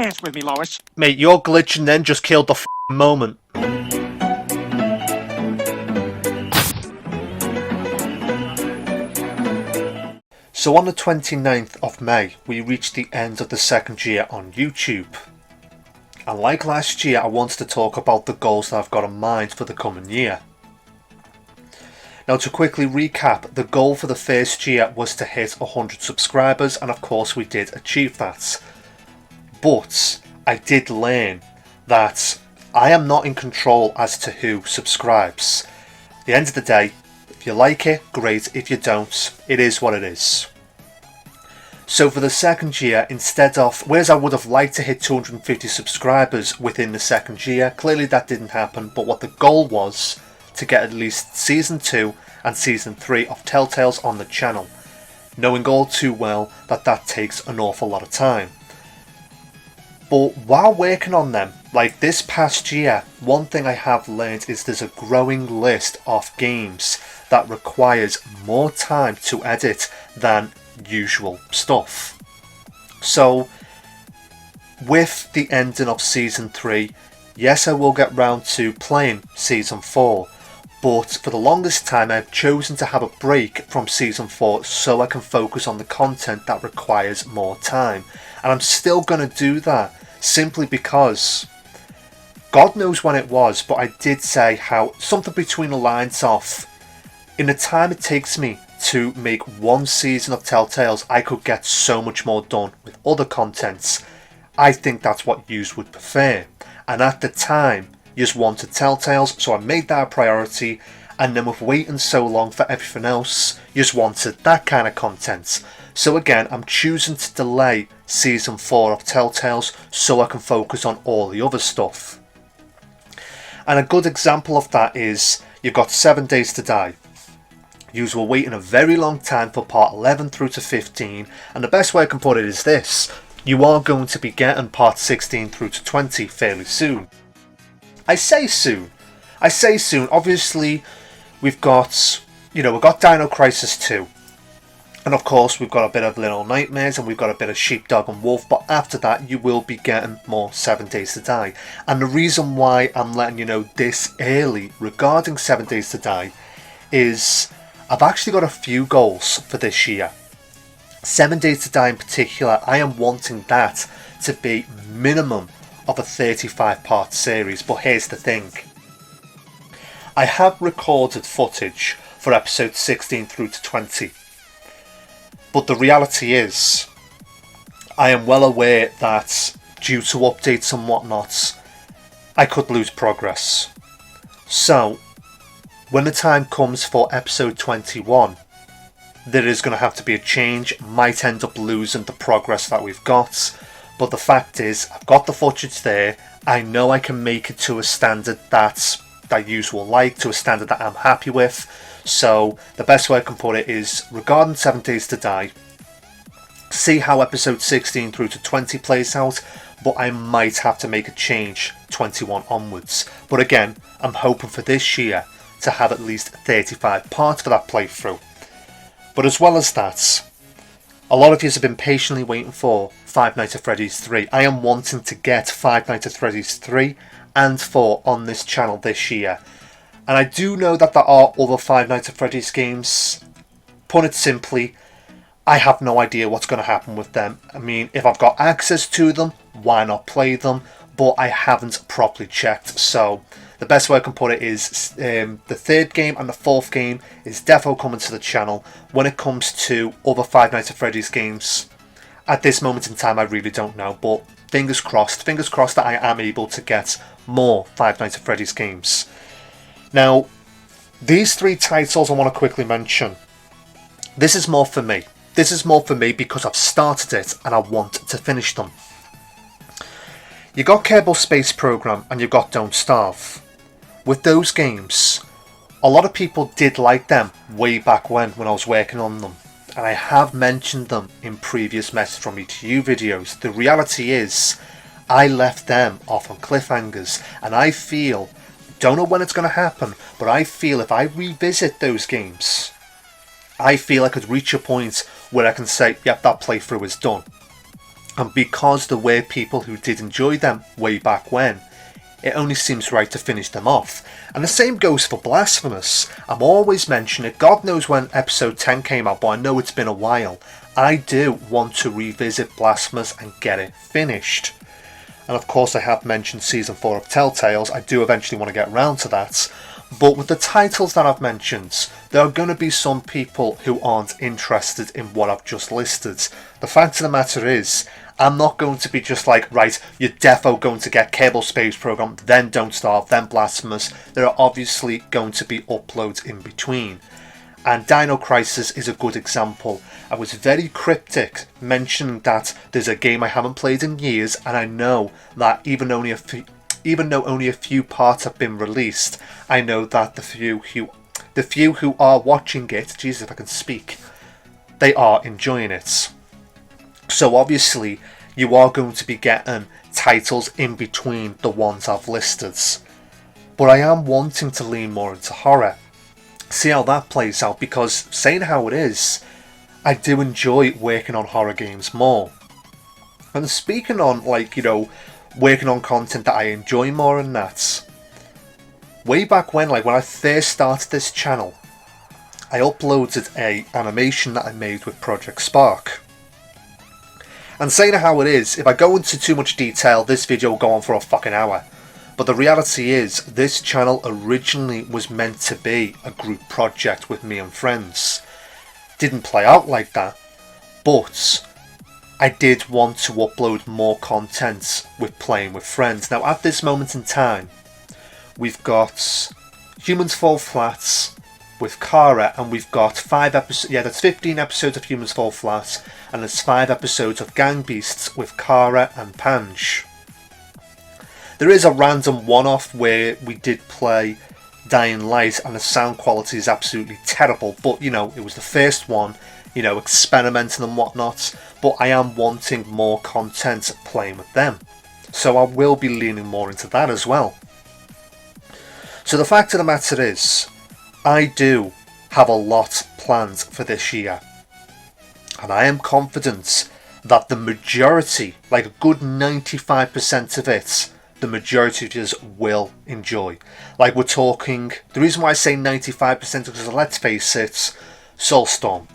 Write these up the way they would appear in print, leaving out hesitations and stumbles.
Dance with me, Lois. Mate, your glitching then just killed the moment. So on the 29th of May, we reached the end of the second year on YouTube. And like last year, I wanted to talk about the goals that I've got in mind for the coming year. Now, to quickly recap, the goal for the first year was to hit 100 subscribers, and of course we did achieve that. But I did learn that I am not in control as to who subscribes. At the end of the day, if you like it, great. If you don't, it is what it is. So for the second year, instead of, whereas I would have liked to hit 250 subscribers within the second year, clearly that didn't happen, but what the goal was to get at least Season 2 and Season 3 of Telltales on the channel, knowing all too well that that takes an awful lot of time. But while working on them, like this past year, one thing I have learned is there's a growing list of games that requires more time to edit than usual stuff. So with the ending of Season 3, yes, I will get round to playing Season 4, but for the longest time I've chosen to have a break from Season 4 so I can focus on the content that requires more time. And I'm still going to do that, simply because God knows when it was, but I did say how something between the lines of, in the time it takes me to make one season of Telltales, I could get so much more done with other contents. I think that's what yous would prefer. And at the time, yous wanted Telltales, so I made that a priority. And then with waiting so long for everything else, yous wanted that kind of content. So again, I'm choosing to delay Season 4 of Telltales so I can focus on all the other stuff. And a good example of that is, you've got 7 Days to Die. Yous were waiting a very long time for part 11 through to 15, and the best way I can put it is this: you are going to be getting part 16 through to 20 fairly soon. I say soon. Obviously, we've got Dino Crisis 2. And of course, we've got a bit of Little Nightmares, and we've got a bit of Sheepdog and Wolf, but after that, you will be getting more 7 Days to Die. And the reason why I'm letting you know this early regarding 7 Days to Die is I've actually got a few goals for this year. 7 Days to Die in particular, I am wanting that to be minimum of a 35 part series, but here's the thing. I have recorded footage for episodes 16 through to 20. But the reality is, I am well aware that due to updates and whatnot, I could lose progress. So, when the time comes for episode 21, there is going to have to be a change. Might end up losing the progress that we've got. But the fact is, I've got the footage there. I know I can make it to a standard that yous will like, to a standard that I'm happy with. So the best way I can put it is, regarding 7 Days to Die, see how episode 16 through to 20 plays out, but I might have to make a change 21 onwards. But again, I'm hoping for this year to have at least 35 parts for that playthrough. But as well as that, a lot of you have been patiently waiting for Five Nights at Freddy's 3. I am wanting to get Five Nights at Freddy's 3 and 4 on this channel this year. And I do know that there are other Five Nights at Freddy's games. Put it simply, I have no idea what's going to happen with them. I mean, if I've got access to them, why not play them? But I haven't properly checked, so the best way I can put it is the third game and the fourth game is definitely coming to the channel. When it comes to other Five Nights at Freddy's games, at this moment in time I really don't know, but fingers crossed that I am able to get more Five Nights at Freddy's games. Now, these 3 titles I want to quickly mention. This is more for me. This is more for me because I've started it and I want to finish them. You got Kerbal Space Program and you've got Don't Starve. With those games, a lot of people did like them way back when I was working on them. And I have mentioned them in previous Message from Me to You videos. The reality is, I left them off on cliffhangers, and I feel, don't know when it's going to happen, but I feel if I revisit those games, I feel I could reach a point where I can say, yep, that playthrough is done. And because there were people who did enjoy them way back when, it only seems right to finish them off. And the same goes for Blasphemous. I'm always mentioning it. God knows when episode 10 came out, but I know it's been a while. I do want to revisit Blasphemous and get it finished. And of course I have mentioned season 4 of Telltales. I do eventually want to get around to that. But with the titles that I've mentioned, there are going to be some people who aren't interested in what I've just listed. The fact of the matter is, I'm not going to be just like, right, you're defo going to get Kerbal Space Program, then Don't Starve, then Blasphemous. There are obviously going to be uploads in between. And Dino Crisis is a good example. I was very cryptic mentioning that there's a game I haven't played in years, and I know that even though only a few parts have been released, I know that the few who are watching it, Jesus if I can speak, they are enjoying it. So obviously you are going to be getting titles in between the ones I've listed. But I am wanting to lean more into horror. See how that plays out, because saying how it is, I do enjoy working on horror games more. And speaking on, like, you know, working on content that I enjoy more and that, way back when, like when I first started this channel, I uploaded a animation that I made with Project Spark. And saying how it is, if I go into too much detail, this video will go on for a fucking hour. But the reality is, this channel originally was meant to be a group project with me and friends. Didn't play out like that, but I did want to upload more content with playing with friends. Now at this moment in time, we've got Humans Fall Flat with Kara, and we've got 5 episodes, yeah, there's 15 episodes of Humans Fall Flat, and there's 5 episodes of Gang Beasts with Kara and Panj. There is a random one-off where we did play Dying Light, and the sound quality is absolutely terrible, but you know, it was the first one, you know, experimenting and whatnot, but I am wanting more content playing with them. So I will be leaning more into that as well. So the fact of the matter is, I do have a lot planned for this year. And I am confident that the majority, like a good 95% of it, the majority of us will enjoy. Like we're talking, the reason why I say 95% is because let's face it, Soulstorm.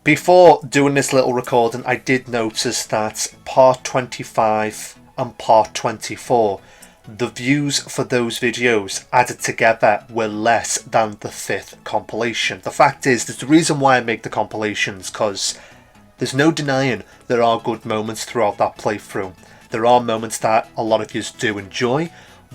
Before doing this little recording, I did notice that part 25 and part 24, the views for those videos added together were less than the 5th compilation. The fact is, there's the reason why I make the compilations, because there's no denying there are good moments throughout that playthrough. There are moments that a lot of you do enjoy,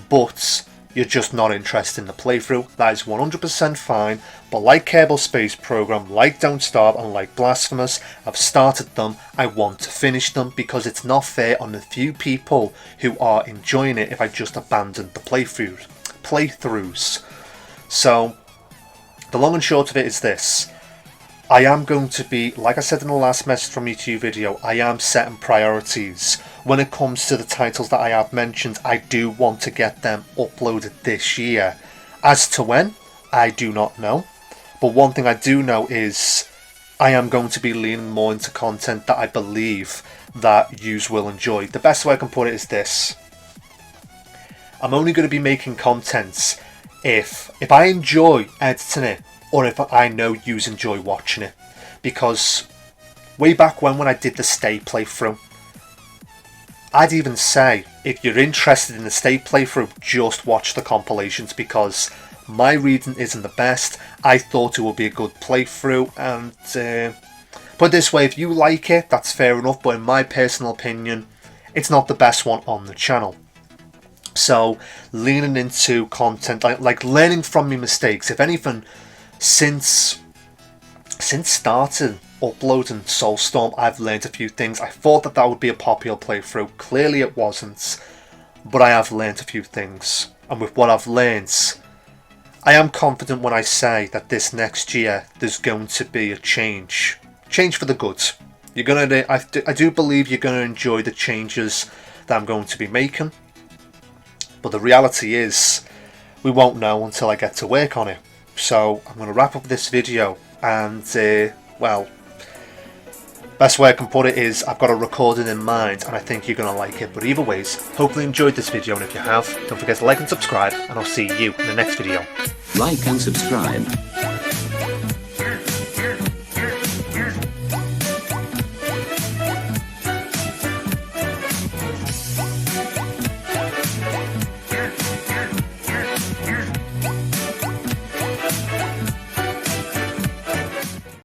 but you're just not interested in the playthrough. That is 100% fine, but like Kerbal Space Program, like Don't Starve, and like Blasphemous, I've started them, I want to finish them, because it's not fair on the few people who are enjoying it if I just abandon the playthroughs. So, the long and short of it is this. I am going to be, like I said in the last message from YouTube video, I am setting priorities. When it comes to the titles that I have mentioned, I do want to get them uploaded this year. As to when, I do not know. But one thing I do know is I am going to be leaning more into content that I believe that yous will enjoy. The best way I can put it is this. I'm only going to be making content if I enjoy editing it, or if I know yous enjoy watching it. Because way back when I did the Stay playthrough, I'd even say, if you're interested in the Stay playthrough, just watch the compilations, because my reading isn't the best. I thought it would be a good playthrough, and put it this way, if you like it, that's fair enough, but in my personal opinion, it's not the best one on the channel. So, leaning into content, like learning from your mistakes. If anything, since starting uploading Soulstorm, I've learned a few things. I thought that would be a popular playthrough. Clearly it wasn't, but I have learned a few things, and with what I've learned, I am confident when I say that this next year there's going to be a change for the good. You're gonna, I do believe you're gonna enjoy the changes that I'm going to be making, but the reality is we won't know until I get to work on it. So I'm going to wrap up this video, and well, Best way I can put it is I've got a recording in mind and I think you're going to like it. But either ways, hopefully you enjoyed this video, and if you have, don't forget to like and subscribe, and I'll see you in the next video. Like and subscribe.